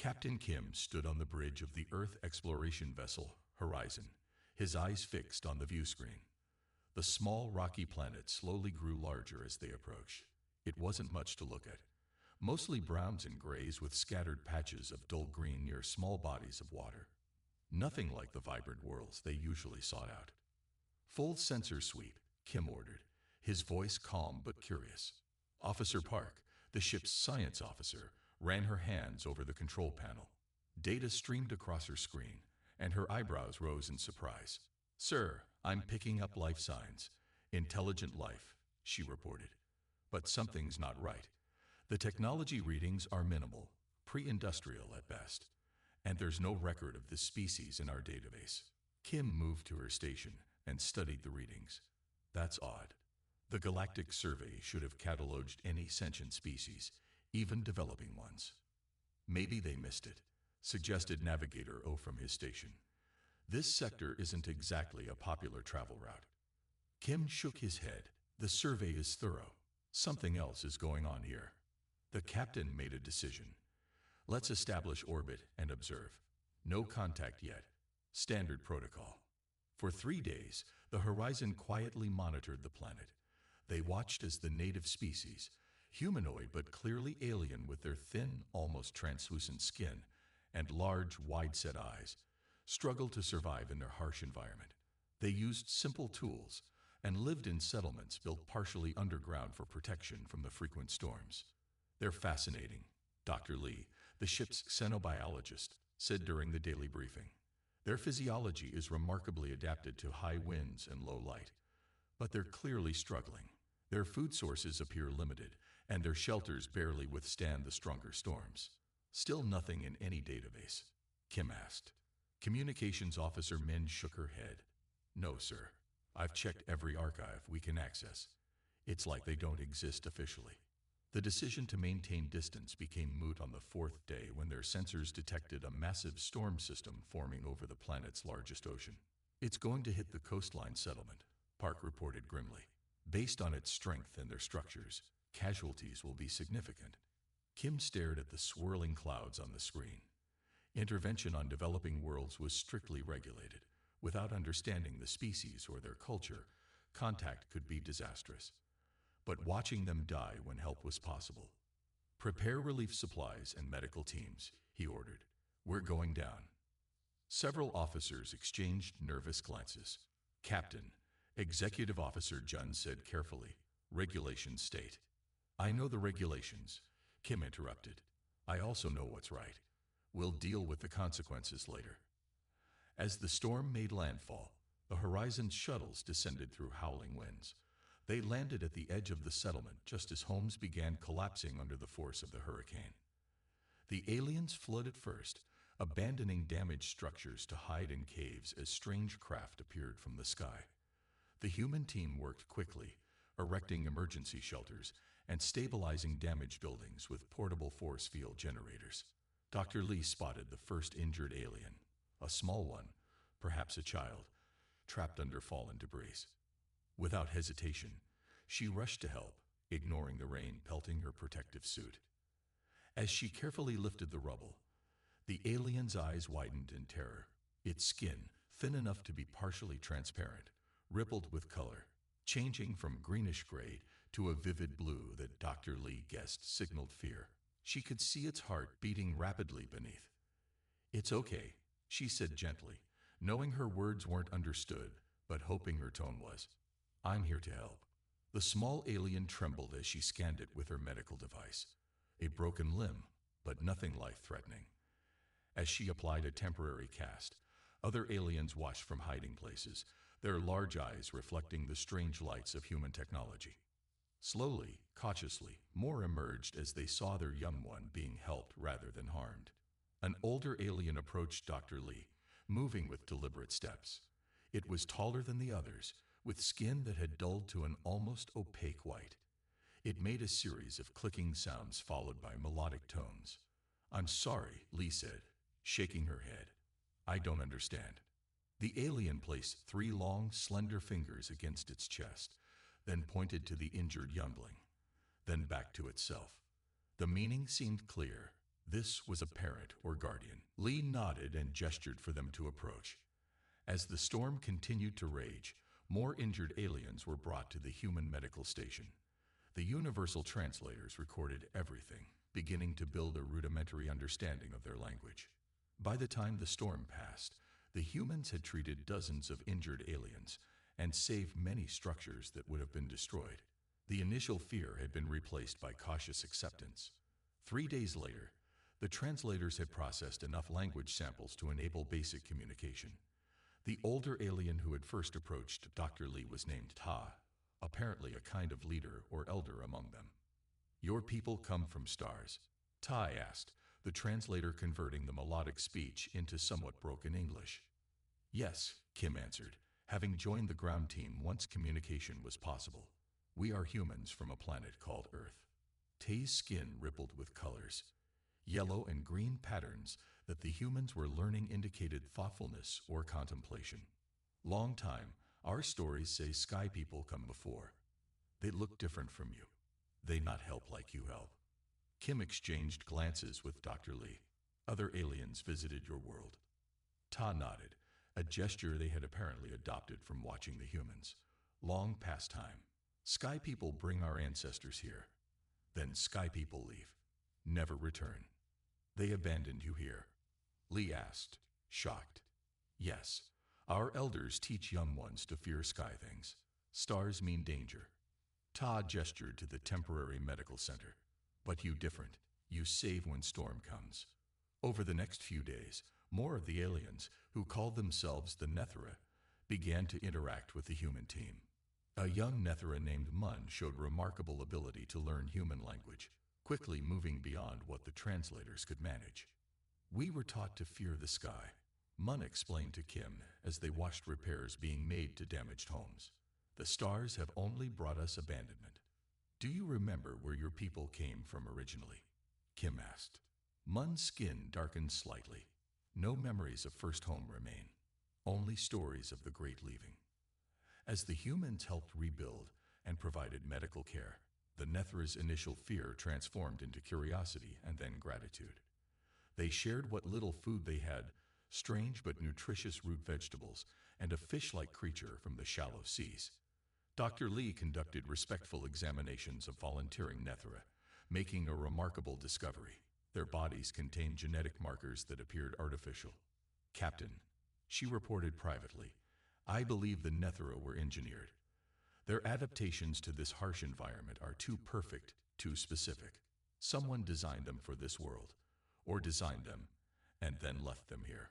Captain Kim stood on the bridge of the Earth exploration vessel, Horizon, his eyes fixed on the view screen. The small rocky planet slowly grew larger as they approached. It wasn't much to look at. Mostly browns and grays with scattered patches of dull green near small bodies of water. Nothing like the vibrant worlds they usually sought out. "Full sensor sweep," Kim ordered, his voice calm but curious. Officer Park, the ship's science officer, ran her hands over the control panel. Data streamed across her screen, and her eyebrows rose in surprise. "Sir, I'm picking up life signs. Intelligent life," she reported. "But something's not right. The technology readings are minimal, pre-industrial at best, and there's no record of this species in our database." Kim moved to her station and studied the readings. "That's odd. The Galactic Survey should have cataloged any sentient species, even developing ones." "Maybe they missed it," suggested Navigator O from his station. "This sector isn't exactly a popular travel route." Kim shook his head. "The survey is thorough. Something else is going on here." The captain made a decision. "Let's establish orbit and observe. No contact yet. Standard protocol." For 3 days, the Horizon quietly monitored the planet. They watched as the native species, humanoid but clearly alien with their thin, almost translucent skin and large, wide-set eyes, struggled to survive in their harsh environment. They used simple tools and lived in settlements built partially underground for protection from the frequent storms. "They're fascinating," Dr. Lee, the ship's xenobiologist, said during the daily briefing. "Their physiology is remarkably adapted to high winds and low light. But they're clearly struggling. Their food sources appear limited, and their shelters barely withstand the stronger storms." "Still nothing in any database?" Kim asked. Communications Officer Min shook her head. "No, sir. I've checked every archive we can access. It's like they don't exist officially." The decision to maintain distance became moot on the 4th day when their sensors detected a massive storm system forming over the planet's largest ocean. "It's going to hit the coastline settlement," Park reported grimly. "Based on its strength and their structures, casualties will be significant." Kim stared at the swirling clouds on the screen. Intervention on developing worlds was strictly regulated. Without understanding the species or their culture, contact could be disastrous. But watching them die when help was possible. "Prepare relief supplies and medical teams," he ordered. "We're going down." Several officers exchanged nervous glances. "Captain," Executive Officer Jun said carefully, "regulations state." "I know the regulations," Kim interrupted. "I also know what's right. We'll deal with the consequences later." As the storm made landfall, the Horizon's shuttles descended through howling winds. They landed at the edge of the settlement just as homes began collapsing under the force of the hurricane. The aliens flooded first, abandoning damaged structures to hide in caves as strange craft appeared from the sky. The human team worked quickly, erecting emergency shelters and stabilizing damaged buildings with portable force field generators. Dr. Lee spotted the first injured alien, a small one, perhaps a child, trapped under fallen debris. Without hesitation, she rushed to help, ignoring the rain pelting her protective suit. As she carefully lifted the rubble, the alien's eyes widened in terror. Its skin, thin enough to be partially transparent, rippled with color, changing from greenish-gray to a vivid blue that Dr. Lee guessed signaled fear. She could see its heart beating rapidly beneath. "It's okay," she said gently, knowing her words weren't understood, but hoping her tone was. "I'm here to help." The small alien trembled as she scanned it with her medical device. A broken limb, but nothing life-threatening. As she applied a temporary cast, other aliens watched from hiding places, their large eyes reflecting the strange lights of human technology. Slowly, cautiously, more emerged as they saw their young one being helped rather than harmed. An older alien approached Dr. Lee, moving with deliberate steps. It was taller than the others, with skin that had dulled to an almost opaque white. It made a series of clicking sounds followed by melodic tones. "I'm sorry," Lee said, shaking her head. "I don't understand." The alien placed 3 long, slender fingers against its chest, then pointed to the injured youngling, then back to itself. The meaning seemed clear. This was a parent or guardian. Lee nodded and gestured for them to approach. As the storm continued to rage, more injured aliens were brought to the human medical station. The universal translators recorded everything, beginning to build a rudimentary understanding of their language. By the time the storm passed, the humans had treated dozens of injured aliens and saved many structures that would have been destroyed. The initial fear had been replaced by cautious acceptance. 3 days later, the translators had processed enough language samples to enable basic communication. The older alien who had first approached Dr. Lee was named Ta, apparently a kind of leader or elder among them. "Your people come from stars?" Ta asked, the translator converting the melodic speech into somewhat broken English. "Yes," Kim answered, having joined the ground team once communication was possible. "We are humans from a planet called Earth." Ta's skin rippled with colors. Yellow and green patterns that the humans were learning indicated thoughtfulness or contemplation. "Long time, our stories say sky people come before. They look different from you. They not help like you help." Kim exchanged glances with Dr. Lee. "Other aliens visited your world?" Ta nodded, a gesture they had apparently adopted from watching the humans. "Long past time. Sky people bring our ancestors here. Then sky people leave. Never return. They abandoned you here?" Lee asked, shocked. "Yes. Our elders teach young ones to fear sky things. Stars mean danger." Ta gestured to the temporary medical center. "But you different. You save when storm comes." Over the next few days, more of the aliens, who called themselves the Nethera, began to interact with the human team. A young Nethera named Mun showed remarkable ability to learn human language, quickly moving beyond what the translators could manage. "We were taught to fear the sky," Mun explained to Kim as they watched repairs being made to damaged homes. "The stars have only brought us abandonment." "Do you remember where your people came from originally?" Kim asked. Mun's skin darkened slightly. "No memories of first home remain. Only stories of the great leaving." As the humans helped rebuild and provided medical care, the Nethera's initial fear transformed into curiosity and then gratitude. They shared what little food they had, strange but nutritious root vegetables, and a fish-like creature from the shallow seas. Dr. Lee conducted respectful examinations of volunteering Nethera, making a remarkable discovery. Their bodies contained genetic markers that appeared artificial. "Captain," she reported privately, "I believe the Nethera were engineered. Their adaptations to this harsh environment are too perfect, too specific. Someone designed them for this world, or designed them, and then left them here."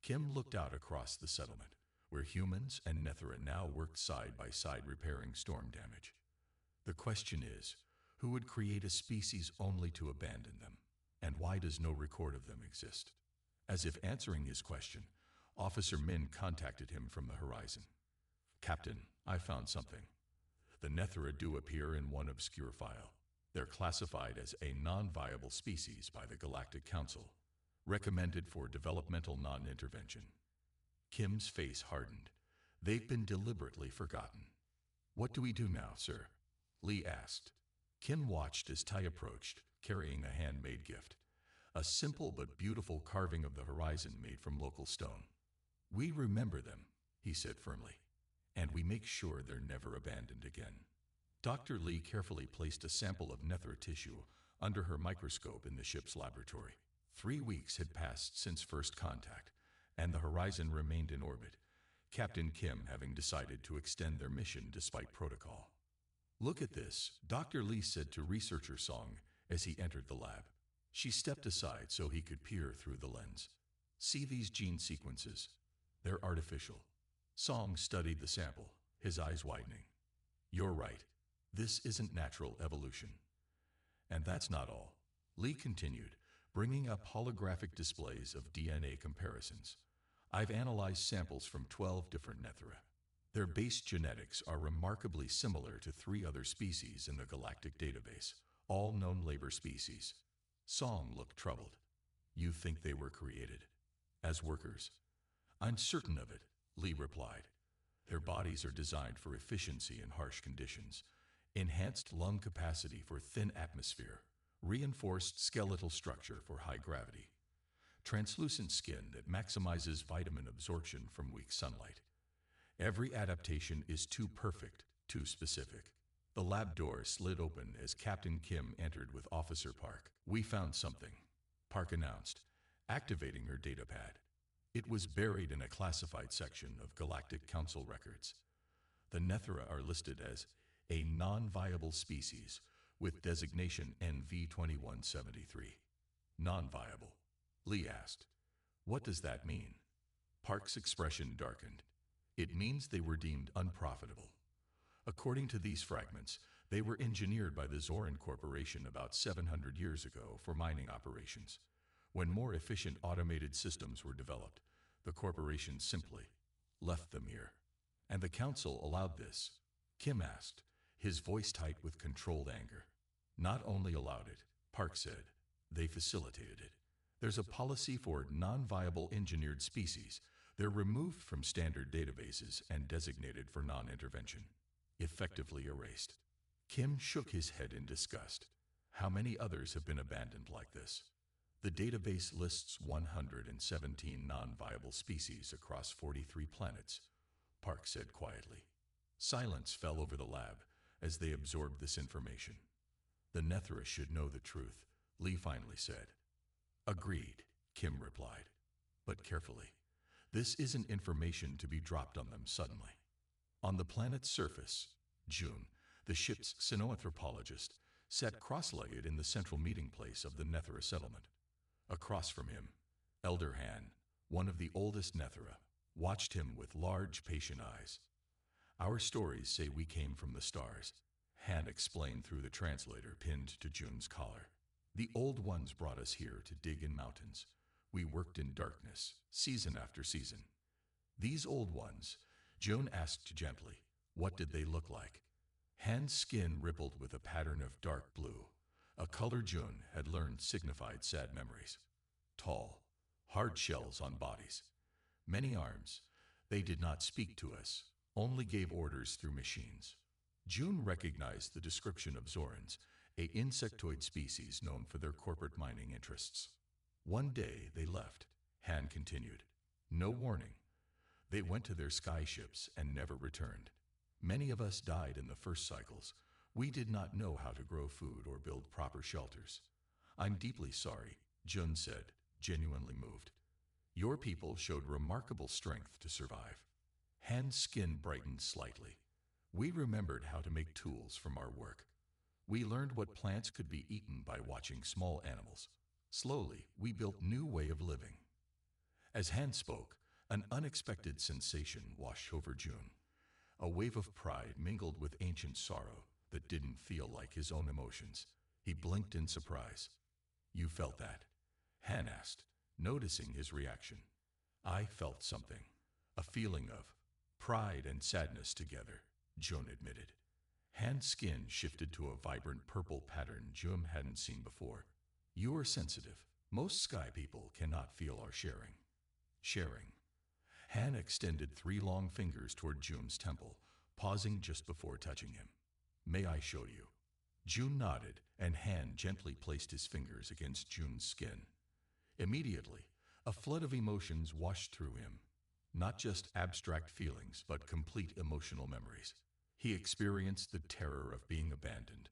Kim looked out across the settlement, where humans and Nethera now worked side by side repairing storm damage. "The question is, who would create a species only to abandon them? And why does no record of them exist?" As if answering his question, Officer Min contacted him from the horizon. "Captain, I found something. The Nethera do appear in one obscure file. They're classified as a non-viable species by the Galactic Council, recommended for developmental non-intervention." Kim's face hardened. "They've been deliberately forgotten." "What do we do now, sir?" Lee asked. Kim watched as Tai approached, carrying a handmade gift, a simple but beautiful carving of the horizon made from local stone. "We remember them," he said firmly, "and we make sure they're never abandoned again." Dr. Lee carefully placed a sample of Nethera tissue under her microscope in the ship's laboratory. 3 weeks had passed since first contact, and the horizon remained in orbit, Captain Kim having decided to extend their mission despite protocol. "Look at this," Dr. Lee said to researcher Song as he entered the lab. She stepped aside so he could peer through the lens. "See these gene sequences? They're artificial." Song studied the sample, his eyes widening. "You're right. This isn't natural evolution." "And that's not all," Lee continued, bringing up holographic displays of DNA comparisons. "I've analyzed samples from 12 different Nethera. Their base genetics are remarkably similar to 3 other species in the galactic database, all known labor species." Song looked troubled. "You think they were created as workers?" "I'm certain of it," Lee replied. "Their bodies are designed for efficiency in harsh conditions, enhanced lung capacity for thin atmosphere, reinforced skeletal structure for high gravity, translucent skin that maximizes vitamin absorption from weak sunlight. Every adaptation is too perfect, too specific. The lab door slid open as Captain Kim entered with Officer Park. "We found something," Park announced, activating her datapad. It was buried in a classified section of Galactic Council records. The Nethra are listed as a non-viable species with designation NV2173. Non-viable? Lee asked. "What does that mean?" Park's expression darkened. "It means they were deemed unprofitable. According to these fragments, they were engineered by the Zoran Corporation about 700 years ago for mining operations. When more efficient automated systems were developed, the corporation simply left them here." "And the council allowed this?" Kim asked, his voice tight with controlled anger. "Not only allowed it," Park said, "they facilitated it. There's a policy for non-viable engineered species. They're removed from standard databases and designated for non-intervention. Effectively erased." Kim shook his head in disgust. "How many others have been abandoned like this?" "The database lists 117 non-viable species across 43 planets," Park said quietly. Silence fell over the lab as they absorbed this information. "The Nethra should know the truth," Lee finally said. "Agreed," Kim replied. "But carefully. This isn't information to be dropped on them suddenly." On the planet's surface, June, the ship's cynoanthropologist, sat cross-legged in the central meeting place of the Nethra settlement. Across from him, Elder Han, one of the oldest Nethra, watched him with large, patient eyes. "Our stories say we came from the stars," Han explained through the translator pinned to June's collar. "The old ones brought us here to dig in mountains. We worked in darkness, season after season." "These old ones," June asked gently, "what did they look like?" Han's skin rippled with a pattern of dark blue, a color June had learned signified sad memories. "Tall, hard shells on bodies. Many arms. They did not speak to us, only gave orders through machines." June recognized the description of Zorans, a insectoid species known for their corporate mining interests. "One day they left," Han continued. "No warning. They went to their skyships and never returned. Many of us died in the first cycles. We did not know how to grow food or build proper shelters." "I'm deeply sorry," Jun said, genuinely moved. "Your people showed remarkable strength to survive." Han's skin brightened slightly. "We remembered how to make tools from our work. We learned what plants could be eaten by watching small animals. Slowly, we built new way of living." As Han spoke, an unexpected sensation washed over June. A wave of pride mingled with ancient sorrow that didn't feel like his own emotions. He blinked in surprise. "You felt that?" Han asked, noticing his reaction. "I felt something. A feeling of pride and sadness together," June admitted. Han's skin shifted to a vibrant purple pattern June hadn't seen before. "You are sensitive. Most sky people cannot feel our sharing." "Sharing." Han extended 3 long fingers toward June's temple, pausing just before touching him. "May I show you?" June nodded, and Han gently placed his fingers against June's skin. Immediately, a flood of emotions washed through him. Not just abstract feelings, but complete emotional memories. He experienced the terror of being abandoned,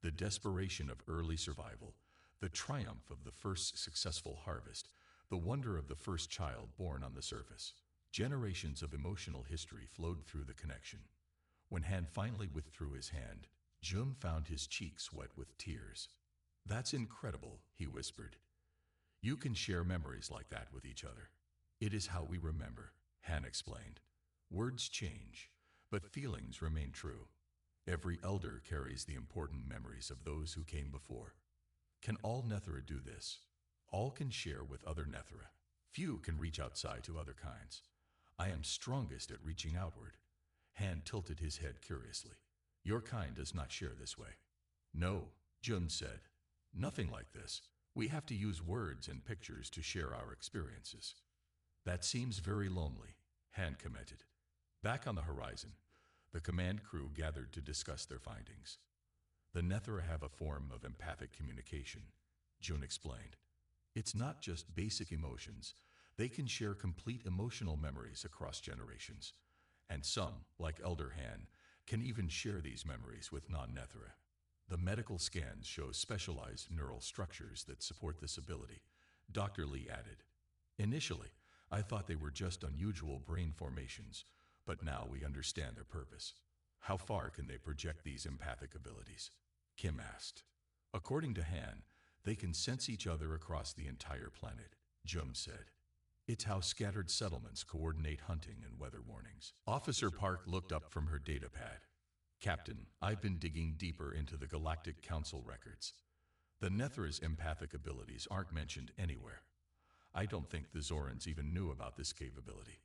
the desperation of early survival, the triumph of the first successful harvest, the wonder of the first child born on the surface. Generations of emotional history flowed through the connection. When Han finally withdrew his hand, Jun found his cheeks wet with tears. "That's incredible," he whispered. "You can share memories like that with each other." "It is how we remember," Han explained. "Words change, but feelings remain true. Every elder carries the important memories of those who came before." "Can all Nethra do this?" "All can share with other Nethra. Few can reach outside to other kinds. I am strongest at reaching outward." Han tilted his head curiously. "Your kind does not share this way." "No," Jun said. "Nothing like this. We have to use words and pictures to share our experiences." "That seems very lonely," Han commented. Back on the horizon, the command crew gathered to discuss their findings. The Nethra have a form of empathic communication, June explained. It's not just basic emotions. They can share complete emotional memories across generations. And some, like Elder Han, can even share these memories with non-Nethra. The medical scans show specialized neural structures that support this ability, Dr. Lee added. Initially, I thought they were just unusual brain formations, but now we understand their purpose. How far can they project these empathic abilities? Kim asked. According to Han, they can sense each other across the entire planet, Jum said. It's how scattered settlements coordinate hunting and weather warnings. Officer Park looked up from her datapad. Captain, I've been digging deeper into the Galactic Council records. The Nethra's empathic abilities aren't mentioned anywhere. I don't think the Zorans even knew about this capability.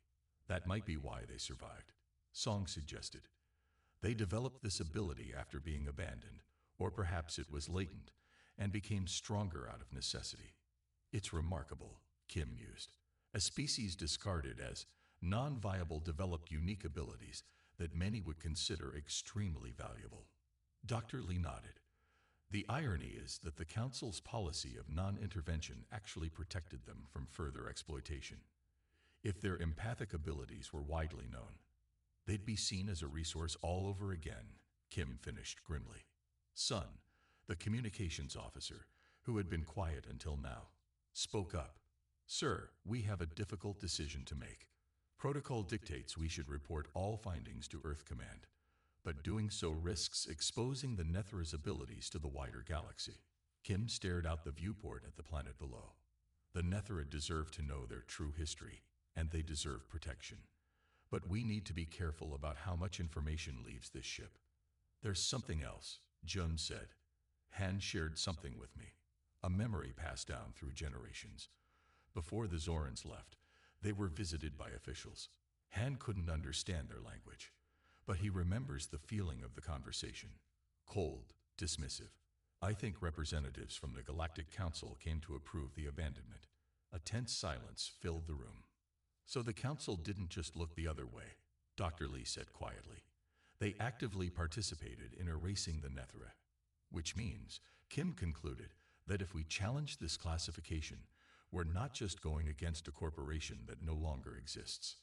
That might be why they survived. Song suggested. They developed this ability after being abandoned, or perhaps it was latent, and became stronger out of necessity. It's remarkable, Kim mused. A species discarded as non-viable developed unique abilities that many would consider extremely valuable. Dr. Lee nodded. The irony is that the Council's policy of non-intervention actually protected them from further exploitation. If their empathic abilities were widely known, they'd be seen as a resource all over again, Kim finished grimly. Sun, the communications officer, who had been quiet until now, spoke up. Sir, we have a difficult decision to make. Protocol dictates we should report all findings to Earth Command, but doing so risks exposing the Nethra's abilities to the wider galaxy. Kim stared out the viewport at the planet below. The Nethra deserve to know their true history, and they deserve protection. But we need to be careful about how much information leaves this ship. There's something else, Jun said. Han shared something with me, a memory passed down through generations. Before the Zorans left, they were visited by officials. Han couldn't understand their language, but he remembers the feeling of the conversation. Cold, dismissive. I think representatives from the Galactic Council came to approve the abandonment. A tense silence filled the room. So the Council didn't just look the other way, Dr. Lee said quietly. They actively participated in erasing the Nethra, which means, Kim concluded, that if we challenge this classification, we're not just going against a corporation that no longer exists.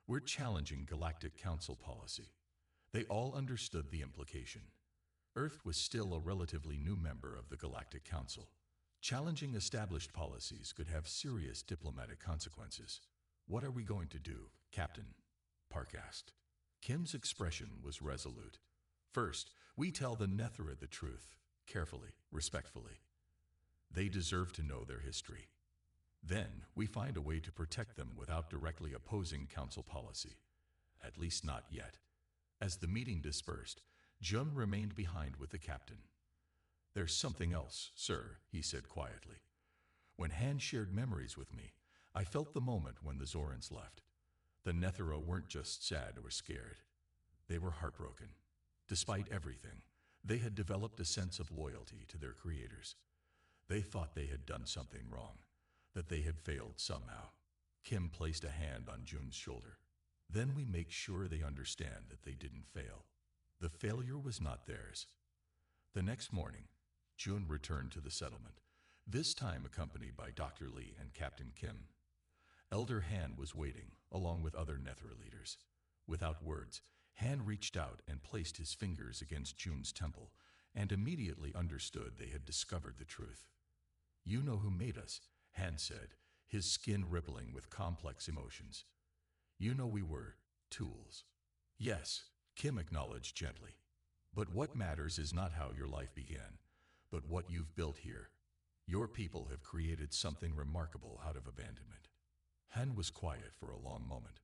We're challenging Galactic Council policy. They all understood the implication. Earth was still a relatively new member of the Galactic Council. Challenging established policies could have serious diplomatic consequences. What are we going to do, Captain? Park asked. Kim's expression was resolute. First, we tell the Nethra the truth, carefully, respectfully. They deserve to know their history. Then, we find a way to protect them without directly opposing Council policy. At least not yet. As the meeting dispersed, Jun remained behind with the captain. There's something else, sir, he said quietly. When Han shared memories with me, I felt the moment when the Zorans left. The Nethra weren't just sad or scared. They were heartbroken. Despite everything, they had developed a sense of loyalty to their creators. They thought they had done something wrong, that they had failed somehow. Kim placed a hand on Jun's shoulder. Then we make sure they understand that they didn't fail. The failure was not theirs. The next morning, Jun returned to the settlement, this time accompanied by Dr. Lee and Captain Kim. Elder Han was waiting, along with other Nethra leaders. Without words, Han reached out and placed his fingers against Jun's temple, and immediately understood they had discovered the truth. You know who made us, Han said, his skin rippling with complex emotions. You know we were tools. Yes, Kim acknowledged gently. But what matters is not how your life began, but what you've built here. Your people have created something remarkable out of abandonment. Han was quiet for a long moment.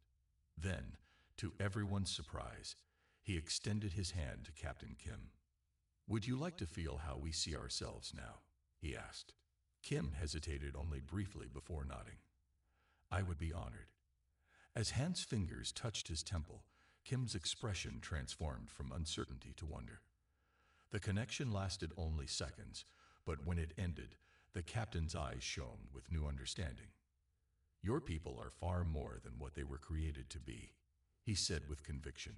Then, to everyone's surprise, he extended his hand to Captain Kim. Would you like to feel how we see ourselves now? He asked. Kim hesitated only briefly before nodding. I would be honored. As Han's fingers touched his temple, Kim's expression transformed from uncertainty to wonder. The connection lasted only seconds, but when it ended, the captain's eyes shone with new understanding. Your people are far more than what they were created to be, he said with conviction,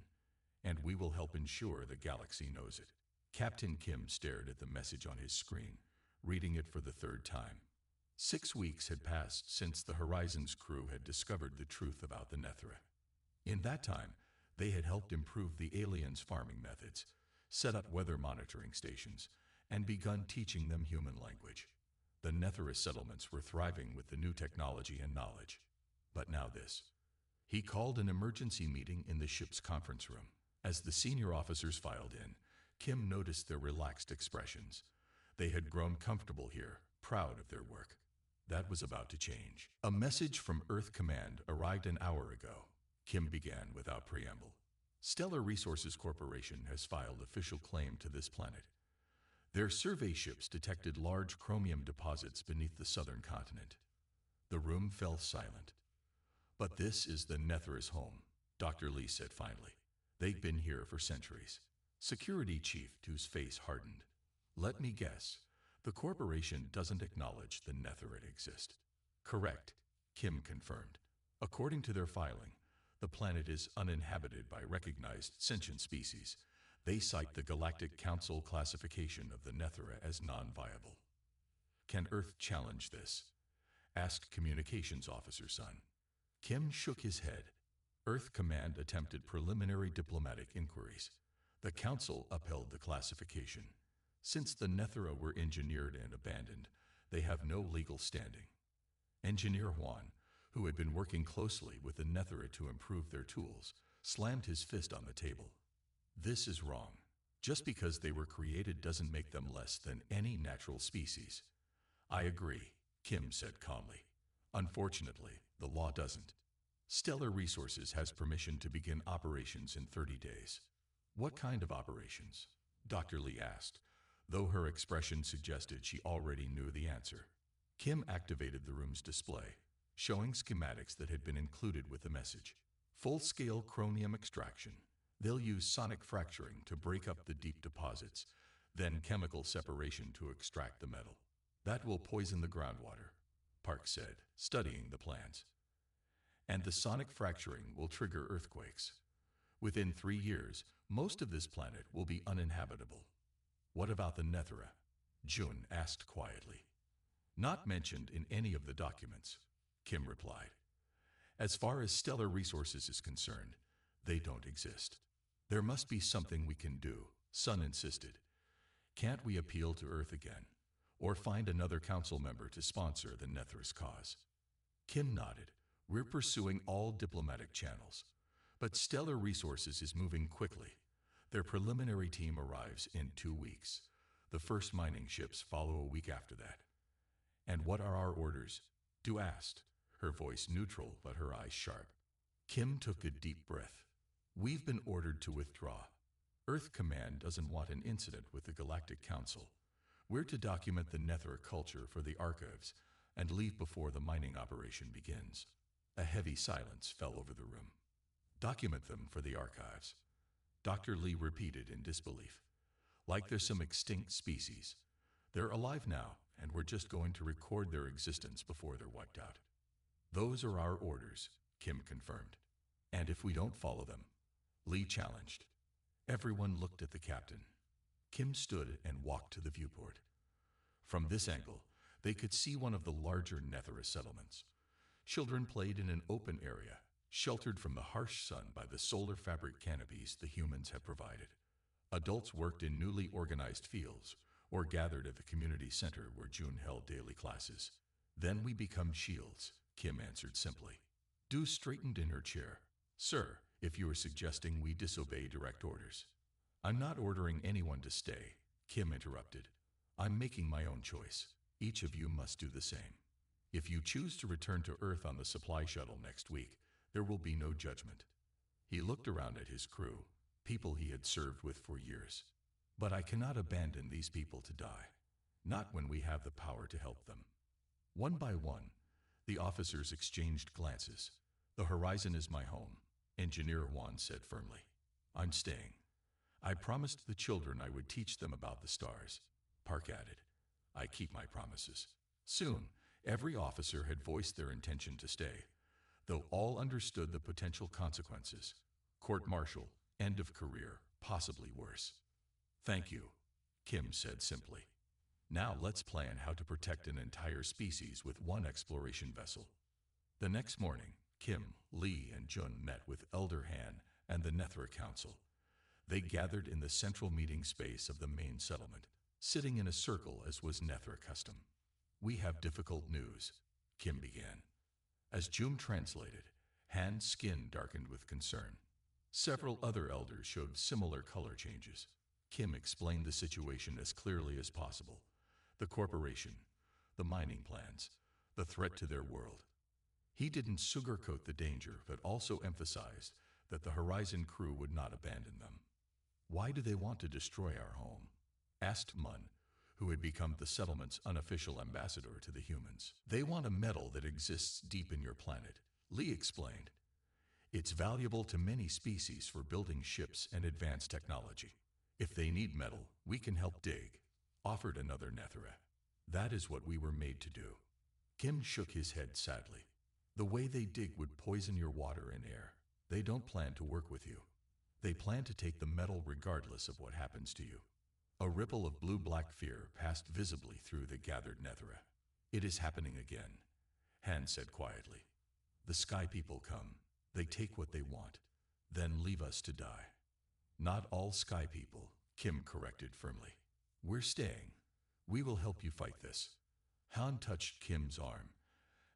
and we will help ensure the galaxy knows it. Captain Kim stared at the message on his screen, reading it for the third time. 6 weeks had passed since the Horizon's crew had discovered the truth about the Nethra. In that time, they had helped improve the aliens' farming methods, set up weather monitoring stations, and begun teaching them human language. The Nethra settlements were thriving with the new technology and knowledge. But now this. He called an emergency meeting in the ship's conference room. As the senior officers filed in, Kim noticed their relaxed expressions. They had grown comfortable here, proud of their work. That was about to change. A message from Earth Command arrived an hour ago. Kim began without preamble. Stellar Resources Corporation has filed official claim to this planet. Their survey ships detected large chromium deposits beneath the southern continent. The room fell silent. But this is the Nethra's home, Dr. Lee said finally. They've been here for centuries. Security Chief Tu's face hardened. Let me guess. The corporation doesn't acknowledge the Nethra exist. Correct, Kim confirmed. According to their filing, the planet is uninhabited by recognized sentient species. They cite the Galactic Council classification of the Nethra as non-viable. Can Earth challenge this? Asked Communications Officer Sun. Kim shook his head. Earth Command attempted preliminary diplomatic inquiries. The Council upheld the classification. Since the Nethra were engineered and abandoned, they have no legal standing. Engineer Juan, who had been working closely with the Nethra to improve their tools, slammed his fist on the table. This is wrong. Just because they were created doesn't make them less than any natural species. I agree, Kim said calmly. Unfortunately, the law doesn't. Stellar Resources has permission to begin operations in 30 days. What kind of operations? Dr. Lee asked, though her expression suggested she already knew the answer. Kim activated the room's display, showing schematics that had been included with the message. Full-scale chromium extraction. They'll use sonic fracturing to break up the deep deposits, then chemical separation to extract the metal. That will poison the groundwater, Park said, studying the plans. And the sonic fracturing will trigger earthquakes. Within 3 years, most of this planet will be uninhabitable. What about the Nethra? Jun asked quietly. Not mentioned in any of the documents, Kim replied. As far as Stellar Resources is concerned, they don't exist. There must be something we can do, Sun insisted. Can't we appeal to Earth again? Or find another council member to sponsor the Nethra's cause? Kim nodded. We're pursuing all diplomatic channels. But Stellar Resources is moving quickly. Their preliminary team arrives in 2 weeks. The first mining ships follow a week after that. And what are our orders? Du asked, her voice neutral but her eyes sharp. Kim took a deep breath. We've been ordered to withdraw. Earth Command doesn't want an incident with the Galactic Council. We're to document the Nethra culture for the archives and leave before the mining operation begins. A heavy silence fell over the room. Document them for the archives. Dr. Lee repeated in disbelief. Like they're some extinct species. They're alive now, and we're just going to record their existence before they're wiped out. Those are our orders, Kim confirmed. And if we don't follow them, Lee challenged. Everyone looked at the captain. Kim stood and walked to the viewport. From this angle, they could see one of the larger Nethra settlements. Children played in an open area, sheltered from the harsh sun by the solar fabric canopies the humans have provided. Adults worked in newly organized fields or gathered at the community center where June held daily classes. Then we become shields, Kim answered simply. Du straightened in her chair. Sir, if you are suggesting we disobey direct orders. I'm not ordering anyone to stay, Kim interrupted. I'm making my own choice. Each of you must do the same. If you choose to return to Earth on the supply shuttle next week, there will be no judgment. He looked around at his crew, people he had served with for years. But I cannot abandon these people to die, not when we have the power to help them. One by one, the officers exchanged glances. The Horizon is my home, Engineer Juan said firmly. I'm staying. I promised the children I would teach them about the stars. Park added. I keep my promises. Soon, every officer had voiced their intention to stay, though all understood the potential consequences. Court-martial, end of career, possibly worse. Thank you, Kim said simply. Now let's plan how to protect an entire species with one exploration vessel. The next morning, Kim, Lee, and Jun met with Elder Han and the Nethra Council. They gathered in the central meeting space of the main settlement, sitting in a circle as was Nethra custom. We have difficult news, Kim began. As Jun translated, Han's skin darkened with concern. Several other elders showed similar color changes. Kim explained the situation as clearly as possible. The corporation, the mining plans, the threat to their world. He didn't sugarcoat the danger, but also emphasized that the Horizon crew would not abandon them. Why do they want to destroy our home? Asked Mun, who had become the settlement's unofficial ambassador to the humans. They want a metal that exists deep in your planet, Lee explained. It's valuable to many species for building ships and advanced technology. If they need metal, we can help dig, offered another Nethra. That is what we were made to do. Kim shook his head sadly. The way they dig would poison your water and air. They don't plan to work with you. They plan to take the metal regardless of what happens to you. A ripple of blue-black fear passed visibly through the gathered Nethra. It is happening again, Han said quietly. The Sky People come. They take what they want, then leave us to die. Not all Sky People, Kim corrected firmly. We're staying. We will help you fight this. Han touched Kim's arm.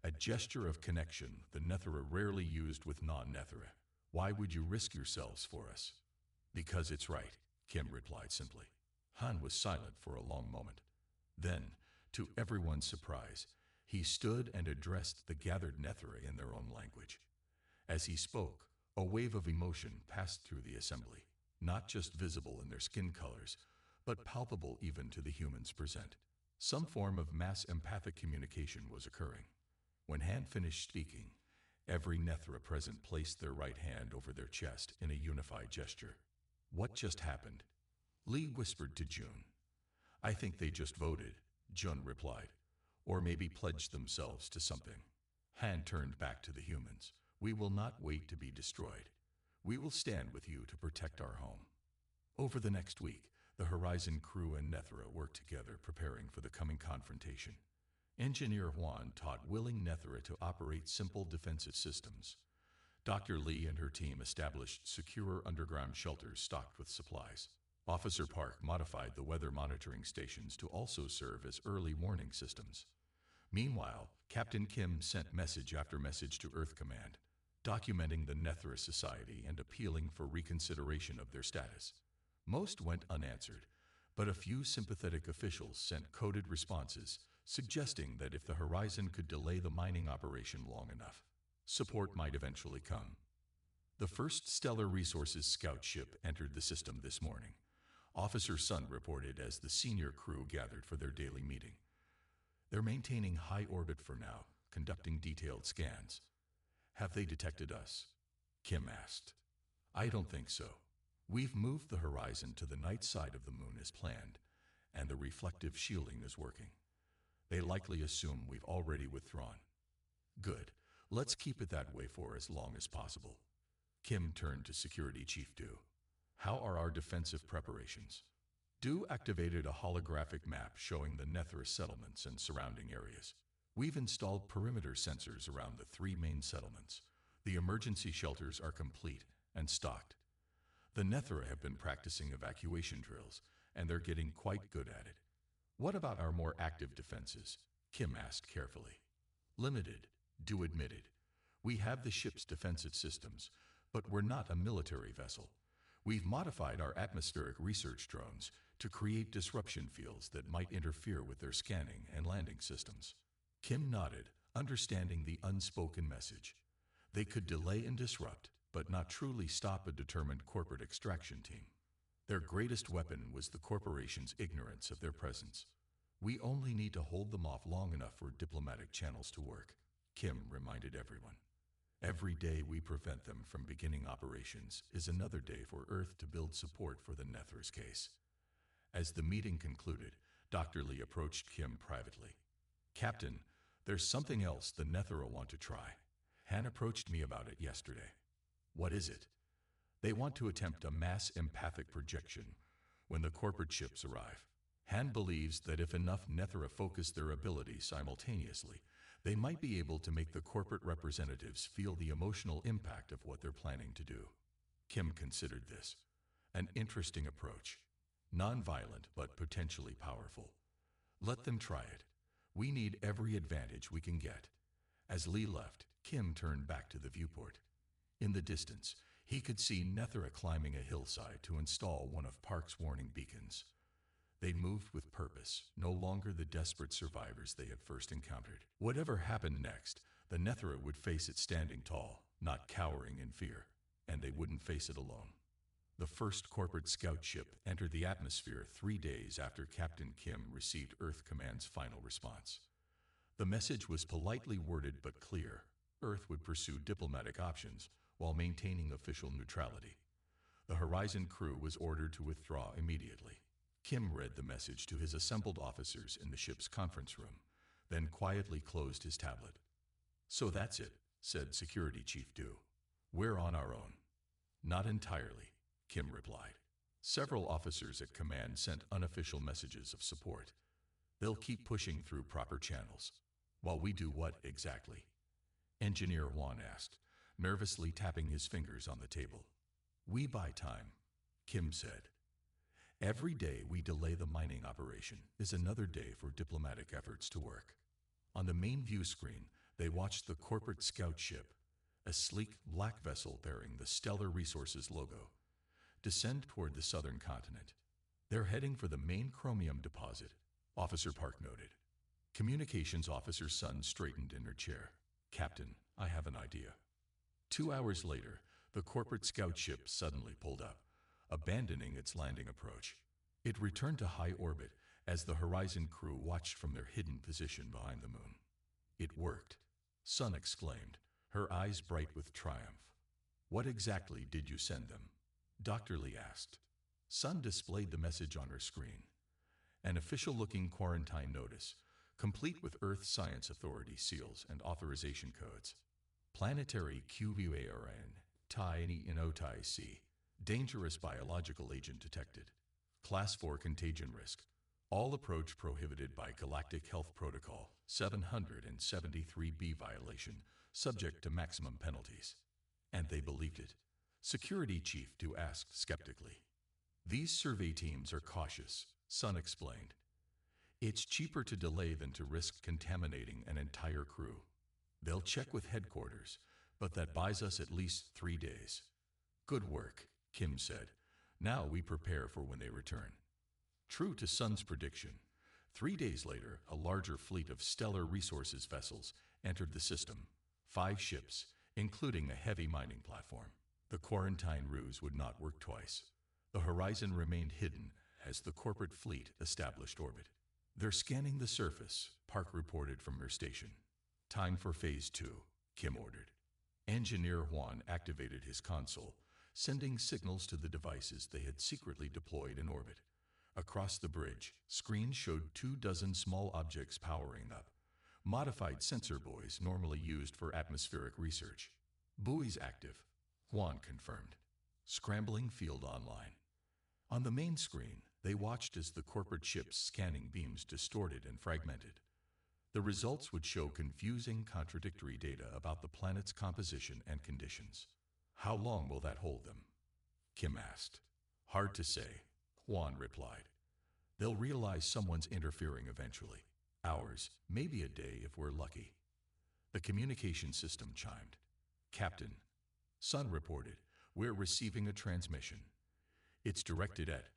A gesture of connection the Nethra rarely used with non-Nethra. Why would you risk yourselves for us? Because it's right, Kim replied simply. Han was silent for a long moment. Then, to everyone's surprise, he stood and addressed the gathered Nethra in their own language. As he spoke, a wave of emotion passed through the assembly, not just visible in their skin colors, but palpable even to the humans present. Some form of mass empathic communication was occurring. When Han finished speaking, every Nethra present placed their right hand over their chest in a unified gesture. What just happened? Lee whispered to Jun. I think they just voted, Jun replied, or maybe pledged themselves to something. Han turned back to the humans. We will not wait to be destroyed. We will stand with you to protect our home. Over the next week, the Horizon crew and Nethra worked together preparing for the coming confrontation. Engineer Huan taught willing Nethra to operate simple defensive systems. Dr. Lee and her team established secure underground shelters stocked with supplies. Officer Park modified the weather monitoring stations to also serve as early warning systems. Meanwhile, Captain Kim sent message after message to Earth Command, documenting the Nethra society and appealing for reconsideration of their status. Most went unanswered, but a few sympathetic officials sent coded responses suggesting that if the Horizon could delay the mining operation long enough, support might eventually come. The first Stellar Resources scout ship entered the system this morning. Officer Sun reported as the senior crew gathered for their daily meeting. They're maintaining high orbit for now, conducting detailed scans. Have they detected us? Kim asked. I don't think so. We've moved the Horizon to the night side of the moon as planned, and the reflective shielding is working. They likely assume we've already withdrawn. Good. Let's keep it that way for as long as possible. Kim turned to Security Chief Du. How are our defensive preparations? Du activated a holographic map showing the Nethra settlements and surrounding areas. We've installed perimeter sensors around the 3 main settlements. The emergency shelters are complete and stocked. The Nethra have been practicing evacuation drills, and they're getting quite good at it. What about our more active defenses? Kim asked carefully. Limited, Du admitted. We have the ship's defensive systems, but we're not a military vessel. We've modified our atmospheric research drones to create disruption fields that might interfere with their scanning and landing systems. Kim nodded, understanding the unspoken message. They could delay and disrupt, but not truly stop a determined corporate extraction team. Their greatest weapon was the corporation's ignorance of their presence. We only need to hold them off long enough for diplomatic channels to work, Kim reminded everyone. Every day we prevent them from beginning operations is another day for Earth to build support for the Nethra's case. As the meeting concluded, Dr. Lee approached Kim privately. Captain, there's something else the Nethra want to try. Han approached me about it yesterday. What is it? They want to attempt a mass empathic projection when the corporate ships arrive. Han believes that if enough Nethra focus their abilities simultaneously, they might be able to make the corporate representatives feel the emotional impact of what they're planning to do. Kim considered this an interesting approach. Non-violent, but potentially powerful. Let them try it. We need every advantage we can get. As Lee left, Kim turned back to the viewport. In the distance, he could see Nethra climbing a hillside to install one of Park's warning beacons. They moved with purpose, no longer the desperate survivors they had first encountered. Whatever happened next, the Nethra would face it standing tall, not cowering in fear, and they wouldn't face it alone. The first corporate scout ship entered the atmosphere 3 days after Captain Kim received Earth Command's final response. The message was politely worded but clear. Earth would pursue diplomatic options while maintaining official neutrality. The Horizon crew was ordered to withdraw immediately. Kim read the message to his assembled officers in the ship's conference room, then quietly closed his tablet. "So that's it," said Security Chief Du. "We're on our own." "Not entirely," Kim replied. Several officers at command sent unofficial messages of support. "They'll keep pushing through proper channels." "While we do what exactly?" Engineer Juan asked, nervously tapping his fingers on the table. "We buy time," Kim said. "Every day we delay the mining operation is another day for diplomatic efforts to work." On the main view screen, they watched the corporate scout ship, a sleek black vessel bearing the Stellar Resources logo, descend toward the southern continent. "They're heading for the main chromium deposit," Officer Park noted. Communications Officer Sun straightened in her chair. "Captain, I have an idea." 2 hours later, the corporate scout ship suddenly pulled up, abandoning its landing approach. It returned to high orbit as the Horizon crew watched from their hidden position behind the moon. "It worked," Sun exclaimed, her eyes bright with triumph. "What exactly did you send them?" Dr. Lee asked. Sun displayed the message on her screen. An official-looking quarantine notice, complete with Earth Science Authority seals and authorization codes. Planetary QVARN, Tiny Inotai C. Dangerous biological agent detected. Class 4 contagion risk. All approach prohibited by Galactic Health Protocol 773B violation, subject to maximum penalties. And they believed it. Security Chief Du asked skeptically. "These survey teams are cautious," Sun explained. "It's cheaper to delay than to risk contaminating an entire crew. They'll check with headquarters, but that buys us at least 3 days." "Good work," Kim said. "Now we prepare for when they return." True to Sun's prediction, 3 days later, a larger fleet of Stellar Resources vessels entered the system, 5 ships, including a heavy mining platform. The quarantine ruse would not work twice. The Horizon remained hidden as the corporate fleet established orbit. "They're scanning the surface," Park reported from her station. "Time for Phase 2, Kim ordered. Engineer Juan activated his console, sending signals to the devices they had secretly deployed in orbit. Across the bridge, screens showed 24 small objects powering up, modified sensor buoys normally used for atmospheric research. "Buoys active," Juan confirmed. "Scrambling field online." On the main screen, they watched as the corporate ship's scanning beams distorted and fragmented. The results would show confusing, contradictory data about the planet's composition and conditions. "How long will that hold them?" Kim asked. "Hard to say," Juan replied. "They'll realize someone's interfering eventually. Hours, maybe a day if we're lucky." The communication system chimed. "Captain," Sun reported, "we're receiving a transmission. It's directed at,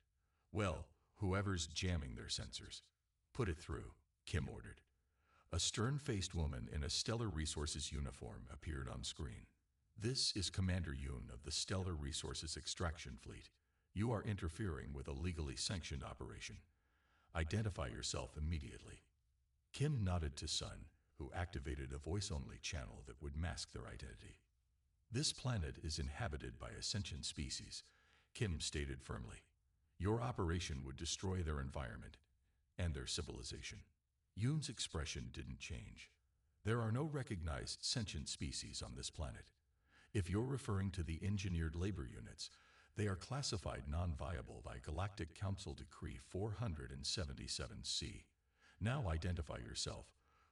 well, whoever's jamming their sensors." "Put it through," Kim ordered. A stern-faced woman in a Stellar Resources uniform appeared on screen. "This is Commander Yoon of the Stellar Resources Extraction Fleet. You are interfering with a legally sanctioned operation. Identify yourself immediately." Kim nodded to Sun, who activated a voice-only channel that would mask their identity. "This planet is inhabited by a sentient species," Kim stated firmly. "Your operation would destroy their environment and their civilization." Yoon's expression didn't change. "There are no recognized sentient species on this planet. If you're referring to the engineered labor units, They are classified non-viable by Galactic Council Decree 477C. Now identify yourself,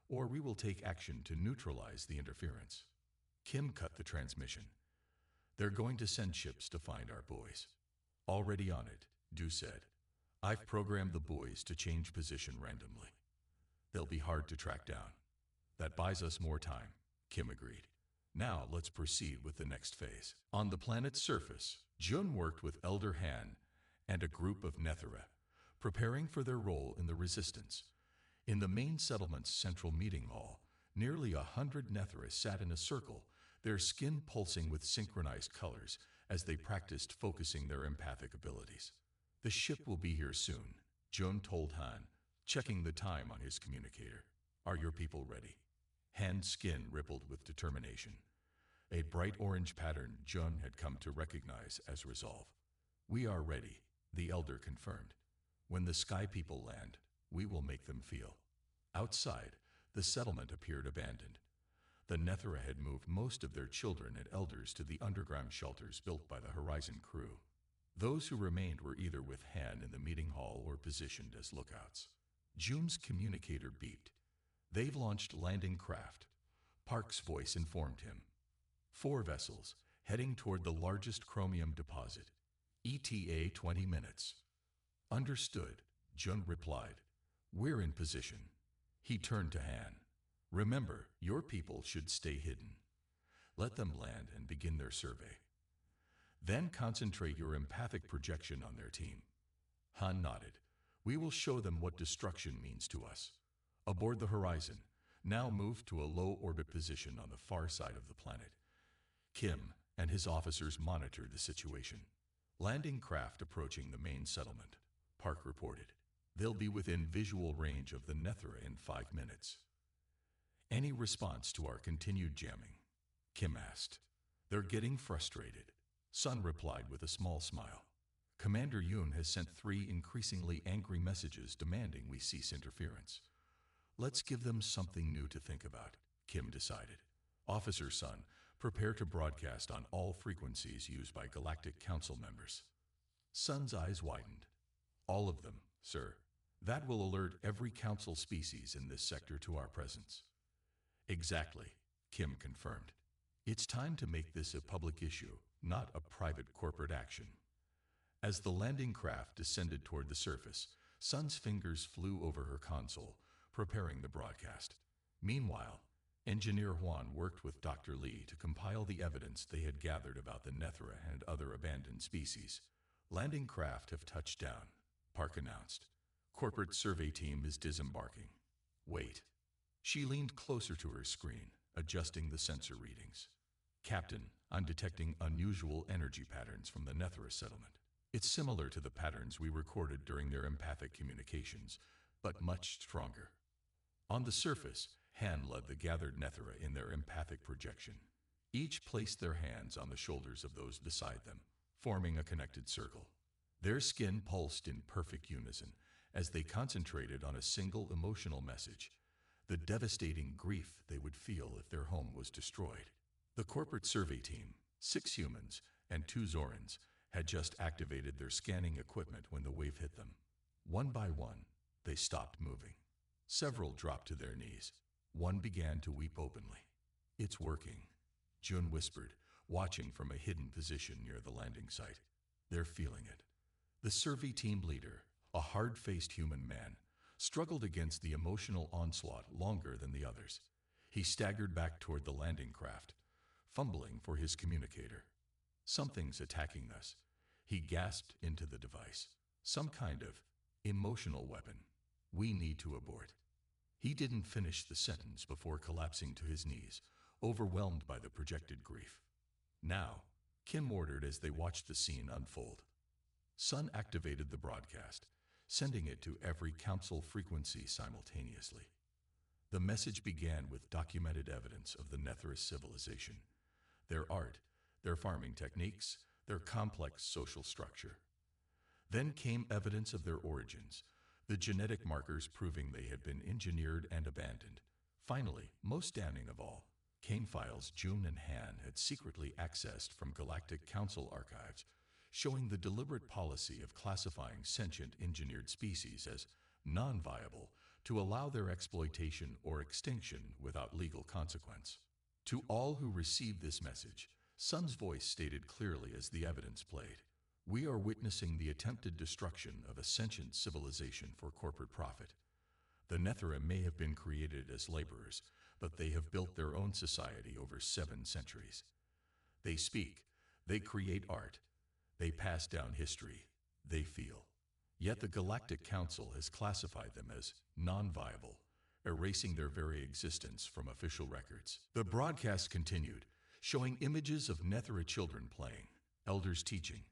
or we will take action to neutralize the interference. Kim cut the transmission. They're going to send ships to find our boys. Already on it, Du said. I've programmed the boys to change position randomly. They'll be hard to track down. That buys us more time, Kim agreed. Now let's proceed with the next phase. On the planet's surface, Jun worked with Elder Han and a group of Nethera, preparing for their role in the resistance. In the main settlement's central meeting hall, nearly 100 Nethera sat in a circle, their skin pulsing with synchronized colors as they practiced focusing their empathic abilities. The ship will be here soon, Jun told Han, checking the time on his communicator. Are your people ready? Han's skin rippled with determination. A bright orange pattern Jun had come to recognize as resolve. We are ready, the elder confirmed. When the sky people land, we will make them feel. Outside, the settlement appeared abandoned. The Nethera had moved most of their children and elders to the underground shelters built by the Horizon crew. Those who remained were either with Han in the meeting hall or positioned as lookouts. Jun's communicator beeped. They've launched landing craft, Park's voice informed him. 4 vessels, heading toward the largest chromium deposit. ETA 20 minutes. Understood, Jun replied. We're in position. He turned to Han. Remember, your people should stay hidden. Let them land and begin their survey. Then concentrate your empathic projection on their team. Han nodded. We will show them what destruction means to us. Aboard the Horizon, now move to a low-orbit position on the far side of the planet. Kim and his officers monitored the situation. Landing craft approaching the main settlement, Park reported. They'll be within visual range of the Nethera in 5 minutes. Any response to our continued jamming? Kim asked. They're getting frustrated, Sun replied with a small smile. Commander Yoon has sent 3 increasingly angry messages demanding we cease interference. Let's give them something new to think about, Kim decided. Officer Sun, prepare to broadcast on all frequencies used by Galactic Council members. Sun's eyes widened. All of them, sir. That will alert every Council species in this sector to our presence. Exactly, Kim confirmed. It's time to make this a public issue, not a private corporate action. As the landing craft descended toward the surface, Sun's fingers flew over her console, preparing the broadcast. Meanwhile, Engineer Huan worked with Dr. Li to compile the evidence they had gathered about the Nethera and other abandoned species. Landing craft have touched down, Park announced. Corporate survey team is disembarking. Wait. She leaned closer to her screen, adjusting the sensor readings. Captain, I'm detecting unusual energy patterns from the Nethera settlement. It's similar to the patterns we recorded during their empathic communications, but much stronger. On the surface, Han led the gathered Nethera in their empathic projection. Each placed their hands on the shoulders of those beside them, forming a connected circle. Their skin pulsed in perfect unison as they concentrated on a single emotional message, the devastating grief they would feel if their home was destroyed. The corporate survey team, 6 humans and 2 Zorans, had just activated their scanning equipment when the wave hit them. One by one, they stopped moving. Several dropped to their knees. One began to weep openly. It's working, Jun whispered, watching from a hidden position near the landing site. They're feeling it. The survey team leader, a hard-faced human man, struggled against the emotional onslaught longer than the others. He staggered back toward the landing craft, fumbling for his communicator. Something's attacking us, he gasped into the device. Some kind of emotional weapon. We need to abort. He didn't finish the sentence before collapsing to his knees, overwhelmed by the projected grief. Now, Kim ordered as they watched the scene unfold. Sun activated the broadcast, sending it to every council frequency simultaneously. The message began with documented evidence of the Nethera civilization, their art, their farming techniques, their complex social structure. Then came evidence of their origins, the genetic markers proving they had been engineered and abandoned. Finally, most damning of all, came files Jun and Han had secretly accessed from Galactic Council archives, showing the deliberate policy of classifying sentient engineered species as non-viable to allow their exploitation or extinction without legal consequence. To all who received this message, Sun's voice stated clearly as the evidence played, "We are witnessing the attempted destruction of a sentient civilization for corporate profit. The Nethera may have been created as laborers, but they have built their own society over 7 centuries. They speak, they create art, they pass down history, they feel. Yet the Galactic Council has classified them as non-viable, erasing their very existence from official records." The broadcast continued, showing images of Nethera children playing, elders teaching,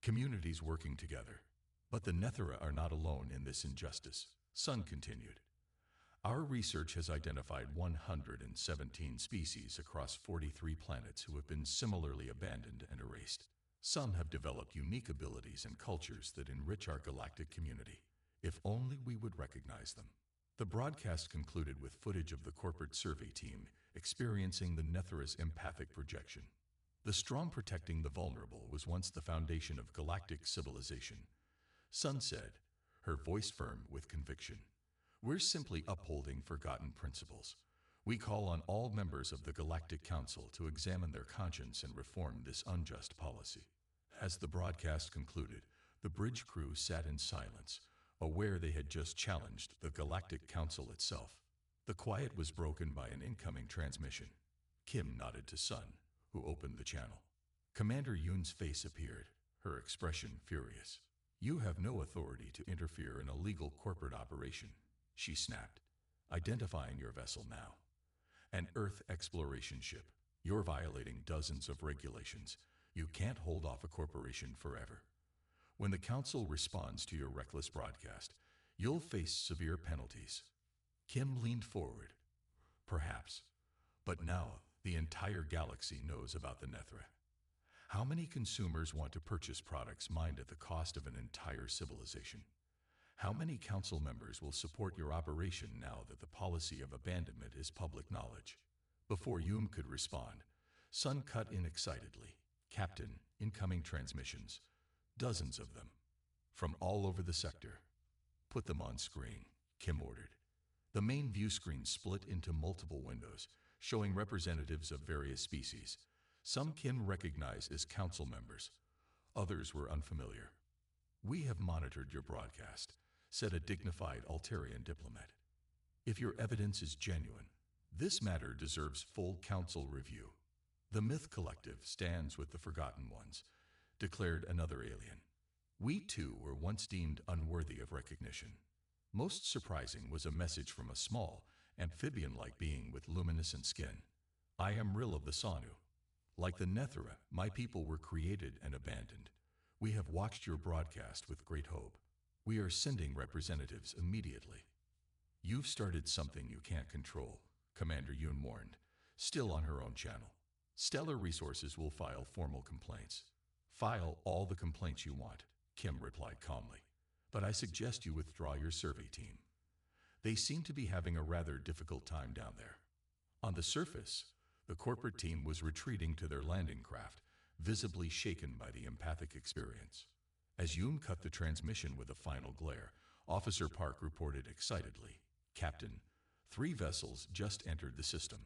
communities working together. But the Nethera are not alone in this injustice. Sun continued. Our research has identified 117 species across 43 planets who have been similarly abandoned and erased. Some have developed unique abilities and cultures that enrich our galactic community. If only we would recognize them. The broadcast concluded with footage of the corporate survey team experiencing the Nethera's empathic projection. The strong protecting the vulnerable was once the foundation of galactic civilization. Sun said, her voice firm with conviction. We're simply upholding forgotten principles. We call on all members of the Galactic Council to examine their conscience and reform this unjust policy. As the broadcast concluded, the bridge crew sat in silence, aware they had just challenged the Galactic Council itself. The quiet was broken by an incoming transmission. Kim nodded to Sun, who opened the channel. Commander Yoon's face appeared, her expression furious. You have no authority to interfere in a legal corporate operation, she snapped, identifying your vessel now. An Earth exploration ship. You're violating dozens of regulations. You can't hold off a corporation forever. When the Council responds to your reckless broadcast, you'll face severe penalties. Kim leaned forward. Perhaps. But now, the entire galaxy knows about the Nethera. How many consumers want to purchase products mined at the cost of an entire civilization? How many council members will support your operation now that the policy of abandonment is public knowledge? Before Yoon could respond, Sun cut in excitedly. Captain, incoming transmissions. Dozens of them. From all over the sector. Put them on screen, Kim ordered. The main view screen split into multiple windows, showing representatives of various species. Some Kim recognized as council members. Others were unfamiliar. We have monitored your broadcast, said a dignified Altarian diplomat. If your evidence is genuine, this matter deserves full council review. The Myth Collective stands with the Forgotten Ones, declared another alien. We too were once deemed unworthy of recognition. Most surprising was a message from a small, amphibian-like being with luminescent skin. I am Rill of the Sanu. Like the Nethera, my people were created and abandoned. We have watched your broadcast with great hope. We are sending representatives immediately. You've started something you can't control, Commander Yoon warned, still on her own channel. Stellar Resources will file formal complaints. File all the complaints you want, Kim replied calmly. But I suggest you withdraw your survey team. They seem to be having a rather difficult time down there. On the surface, the corporate team was retreating to their landing craft, visibly shaken by the empathic experience. As Yoon cut the transmission with a final glare, Officer Park reported excitedly, Captain, 3 vessels just entered the system.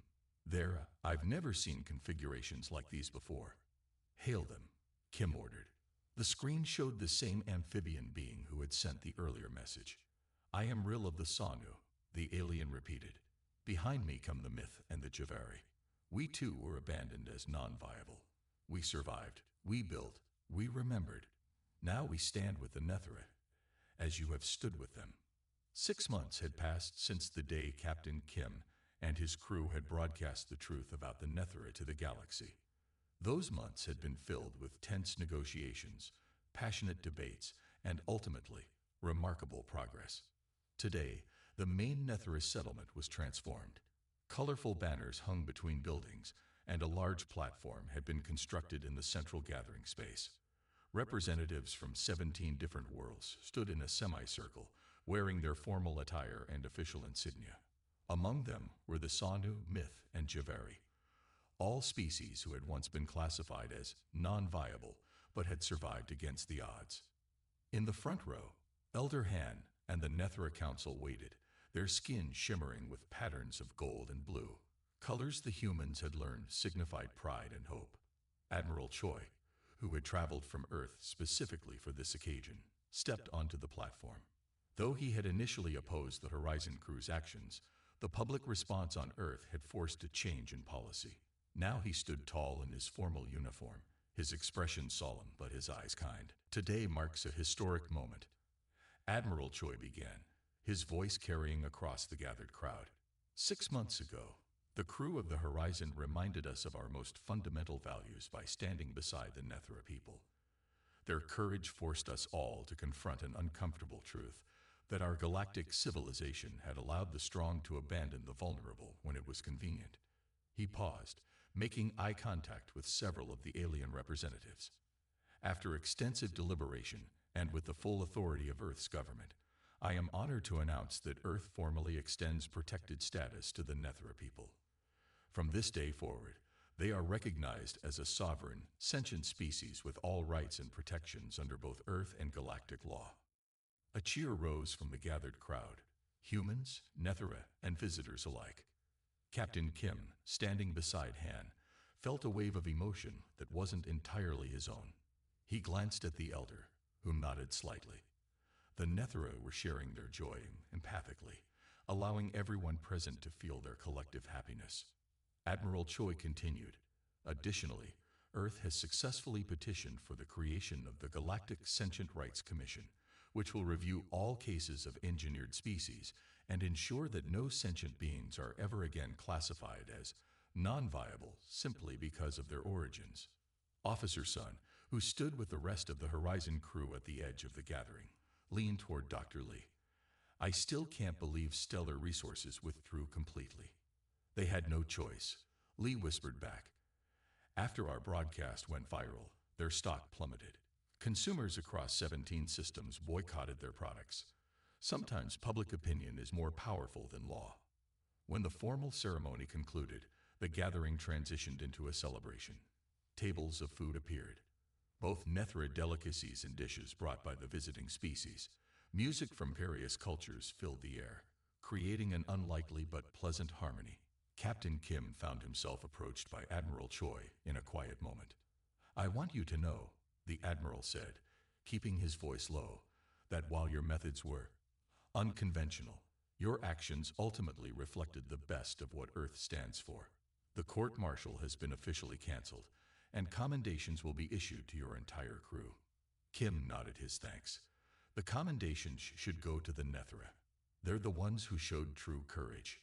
I've never seen configurations like these before. Hail them, Kim ordered. The screen showed the same amphibian being who had sent the earlier message. I am Rill of the Sanu, the alien repeated. Behind me come the Myth and the Javari. We too were abandoned as non-viable. We survived, we built, we remembered. Now we stand with the Nethera, as you have stood with them. 6 months had passed since the day Captain Kim and his crew had broadcast the truth about the Nethera to the galaxy. Those months had been filled with tense negotiations, passionate debates, and ultimately, remarkable progress. Today, the main Nethera settlement was transformed. Colorful banners hung between buildings, and a large platform had been constructed in the central gathering space. Representatives from 17 different worlds stood in a semicircle, wearing their formal attire and official insignia. Among them were the Sanu, Myth, and Javari, all species who had once been classified as non-viable but had survived against the odds. In the front row, Elder Han and the Nethra Council waited, their skin shimmering with patterns of gold and blue. Colors the humans had learned signified pride and hope. Admiral Choi, who had traveled from Earth specifically for this occasion, stepped onto the platform. Though he had initially opposed the Horizon crew's actions, the public response on Earth had forced a change in policy. Now he stood tall in his formal uniform, his expression solemn but his eyes kind. Today marks a historic moment. Admiral Choi began, his voice carrying across the gathered crowd. 6 months ago, the crew of the Horizon reminded us of our most fundamental values by standing beside the Nethra people. Their courage forced us all to confront an uncomfortable truth, that our galactic civilization had allowed the strong to abandon the vulnerable when it was convenient. He paused, making eye contact with several of the alien representatives. After extensive deliberation, and with the full authority of Earth's government, I am honored to announce that Earth formally extends protected status to the Nethra people. From this day forward, they are recognized as a sovereign, sentient species with all rights and protections under both Earth and galactic law. A cheer rose from the gathered crowd, humans, Nethra, and visitors alike. Captain Kim, standing beside Han, felt a wave of emotion that wasn't entirely his own. He glanced at the elder, who nodded slightly. The Nethra were sharing their joy empathically, allowing everyone present to feel their collective happiness. Admiral Choi continued, "Additionally, Earth has successfully petitioned for the creation of the Galactic Sentient Rights Commission, which will review all cases of engineered species and ensure that no sentient beings are ever again classified as non-viable simply because of their origins." Officer Sun, who stood with the rest of the Horizon crew at the edge of the gathering, leaned toward Dr. Lee. "I still can't believe Stellar Resources withdrew completely." "They had no choice," Lee whispered back. "After our broadcast went viral, their stock plummeted. Consumers across 17 systems boycotted their products. Sometimes public opinion is more powerful than law." When the formal ceremony concluded, the gathering transitioned into a celebration. Tables of food appeared, both Nethra delicacies and dishes brought by the visiting species. Music from various cultures filled the air, creating an unlikely but pleasant harmony. Captain Kim found himself approached by Admiral Choi in a quiet moment. "I want you to know," the Admiral said, keeping his voice low, "that while your methods were unconventional, your actions ultimately reflected the best of what Earth stands for. The court-martial has been officially canceled, and commendations will be issued to your entire crew." Kim nodded his thanks. "The commendations should go to the Nethra. They're the ones who showed true courage."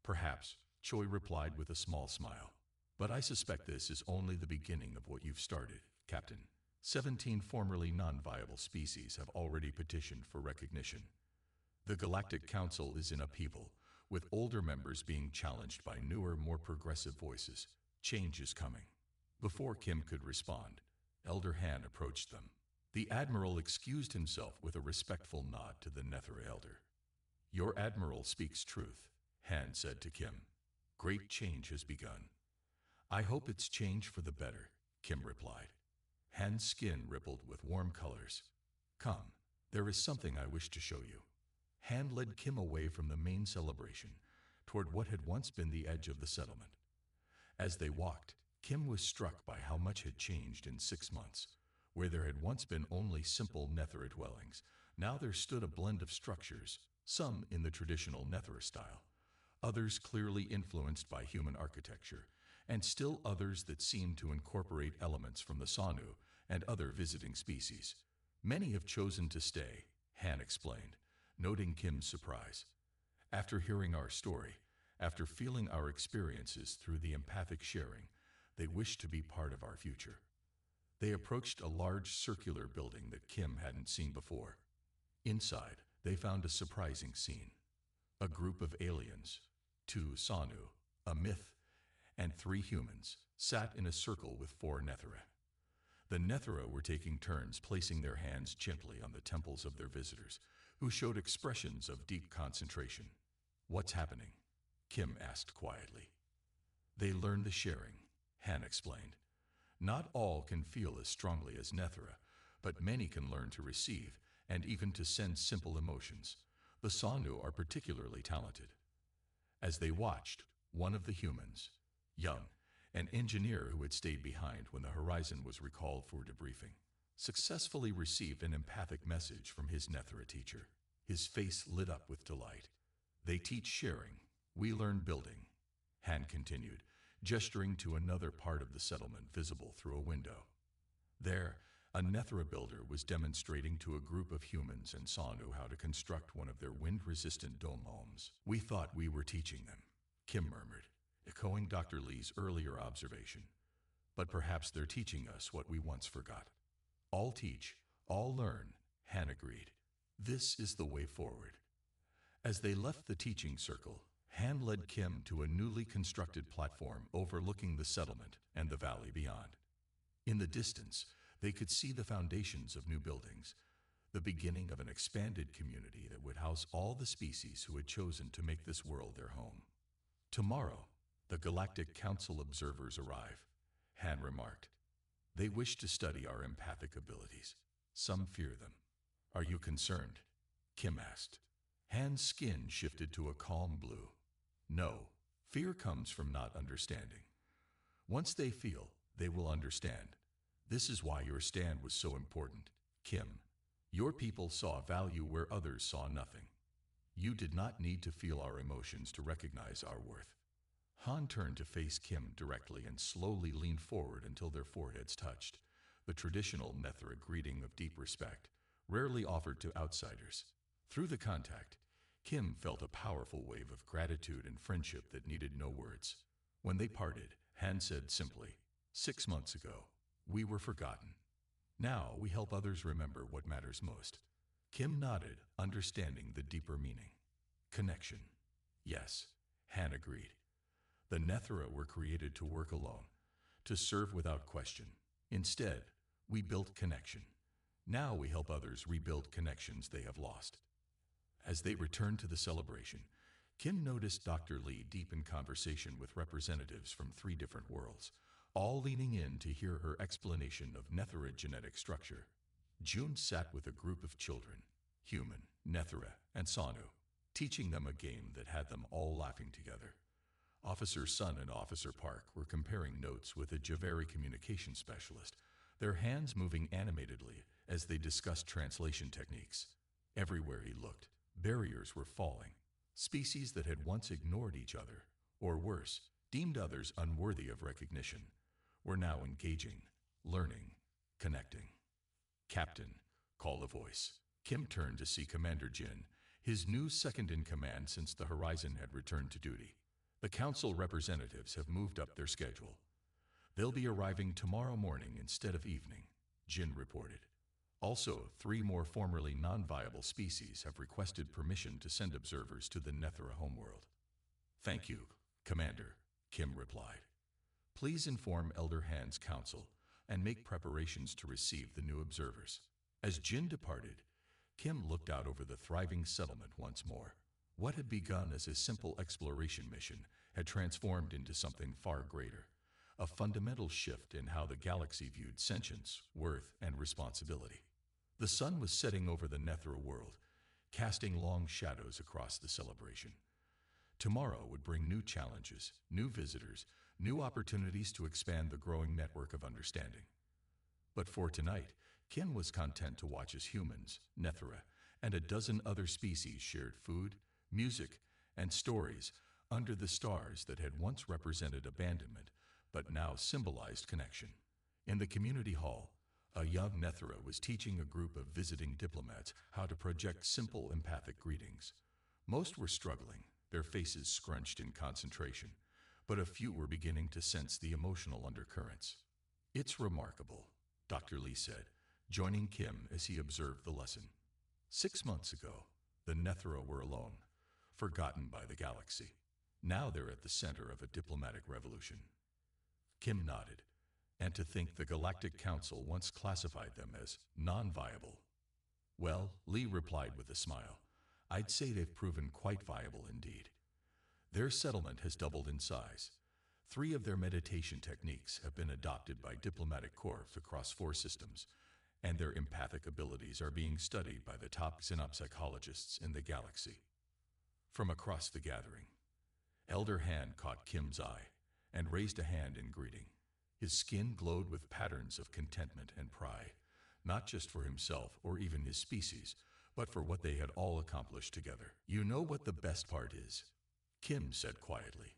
"Perhaps," Choi replied with a small smile. "But I suspect this is only the beginning of what you've started, Captain. 17 formerly non-viable species have already petitioned for recognition. The Galactic Council is in upheaval, with older members being challenged by newer, more progressive voices. Change is coming." Before Kim could respond, Elder Han approached them. The Admiral excused himself with a respectful nod to the Nethra elder. "Your Admiral speaks truth," Han said to Kim. "Great change has begun." "I hope it's change for the better," Kim replied. Han's skin rippled with warm colors. "Come, there is something I wish to show you." Han led Kim away from the main celebration, toward what had once been the edge of the settlement. As they walked, Kim was struck by how much had changed in 6 months. Where there had once been only simple Nethra dwellings, now there stood a blend of structures, some in the traditional Nethra style, others clearly influenced by human architecture, and still others that seemed to incorporate elements from the Sanu and other visiting species. "Many have chosen to stay," Han explained, noting Kim's surprise. "After hearing our story, after feeling our experiences through the empathic sharing, they wish to be part of our future." They approached a large circular building that Kim hadn't seen before. Inside, they found a surprising scene. A group of aliens, 2 Sanu, a myth, and 3 humans, sat in a circle with 4 Nethra. The Nethra were taking turns placing their hands gently on the temples of their visitors, who showed expressions of deep concentration. "What's happening?" Kim asked quietly. "They learned the sharing," Han explained. Not all can feel as strongly as Nethra, but many can learn to receive and even to sense simple emotions. The Sanu are particularly talented. As they watched, one of the humans, young, an engineer who had stayed behind when the horizon was recalled for debriefing, successfully received an empathic message from his Nethra teacher. His face lit up with delight. They teach sharing, we learn building, Han continued, gesturing to another part of the settlement visible through a window. There, a Nethra builder was demonstrating to a group of humans and Sanu how to construct one of their wind-resistant dome homes. We thought we were teaching them, Kim murmured, echoing Dr. Lee's earlier observation. But perhaps they're teaching us what we once forgot. All teach, all learn, Han agreed. This is the way forward. As they left the teaching circle, Han led Kim to a newly constructed platform overlooking the settlement and the valley beyond. In the distance, they could see the foundations of new buildings, the beginning of an expanded community that would house all the species who had chosen to make this world their home. Tomorrow, the Galactic Council observers arrive, Han remarked. They wish to study our empathic abilities. Some fear them. Are you concerned? Kim asked. Han's skin shifted to a calm blue. No, fear comes from not understanding. Once they feel, they will understand. This is why your stand was so important, Kim. Your people saw value where others saw nothing. You did not need to feel our emotions to recognize our worth. Han turned to face Kim directly and slowly leaned forward until their foreheads touched, the traditional Nethra greeting of deep respect, rarely offered to outsiders. Through the contact, Kim felt a powerful wave of gratitude and friendship that needed no words. When they parted, Han said simply, 6 months ago, we were forgotten. Now we help others remember what matters most. Kim nodded, understanding the deeper meaning. Connection. Yes, Han agreed. The Nethra were created to work alone, to serve without question. Instead, we built connection. Now we help others rebuild connections they have lost. As they returned to the celebration, Kim noticed Dr. Lee deep in conversation with representatives from 3 different worlds, all leaning in to hear her explanation of Nethra genetic structure. June sat with a group of children, human, Nethra, and Sanu, teaching them a game that had them all laughing together. Officer Sun and Officer Park were comparing notes with a Javeri communication specialist, their hands moving animatedly as they discussed translation techniques. Everywhere he looked, barriers were falling. Species that had once ignored each other, or worse, deemed others unworthy of recognition, were now engaging, learning, connecting. Captain, called a voice. Kim turned to see Commander Jin, his new second-in-command since the Horizon had returned to duty. The council representatives have moved up their schedule. They'll be arriving tomorrow morning instead of evening, Jin reported. Also, 3 more formerly non-viable species have requested permission to send observers to the Nethra homeworld. Thank you, Commander, Kim replied. Please inform Elder Han's council and make preparations to receive the new observers. As Jin departed, Kim looked out over the thriving settlement once more. What had begun as a simple exploration mission had transformed into something far greater, a fundamental shift in how the galaxy viewed sentience, worth, and responsibility. The sun was setting over the Nethra world, casting long shadows across the celebration. Tomorrow would bring new challenges, new visitors, new opportunities to expand the growing network of understanding. But for tonight, Kim was content to watch as humans, Nethra, and a dozen other species shared food, music, and stories under the stars that had once represented abandonment, but now symbolized connection. In the community hall, a young Nethra was teaching a group of visiting diplomats how to project simple empathic greetings. Most were struggling, their faces scrunched in concentration, but a few were beginning to sense the emotional undercurrents. It's remarkable, Dr. Lee said, joining Kim as he observed the lesson. 6 months ago, the Nethra were alone, forgotten by the galaxy. Now they're at the center of a diplomatic revolution. Kim nodded. And to think the Galactic Council once classified them as non-viable. Well, Lee replied with a smile, I'd say they've proven quite viable indeed. Their settlement has doubled in size. 3 of their meditation techniques have been adopted by diplomatic corps across 4 systems, and their empathic abilities are being studied by the top xenopsychologists in the galaxy. From across the gathering, Elder Han caught Kim's eye and raised a hand in greeting. His skin glowed with patterns of contentment and pride, not just for himself or even his species, but for what they had all accomplished together. "You know what the best part is," Kim said quietly.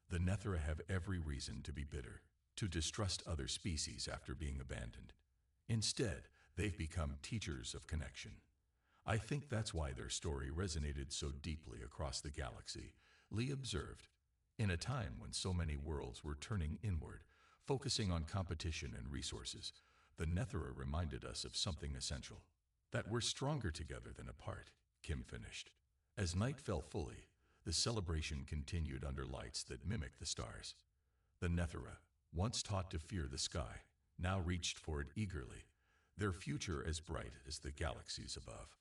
"The Nethra have every reason to be bitter, to distrust other species after being abandoned. Instead, they've become teachers of connection. I think that's why their story resonated so deeply across the galaxy," Lee observed. "In a time when so many worlds were turning inward, focusing on competition and resources, the Nethra reminded us of something essential, that we're stronger together than apart," Kim finished. As night fell fully, the celebration continued under lights that mimicked the stars. The Nethra, once taught to fear the sky, now reached for it eagerly, their future as bright as the galaxies above.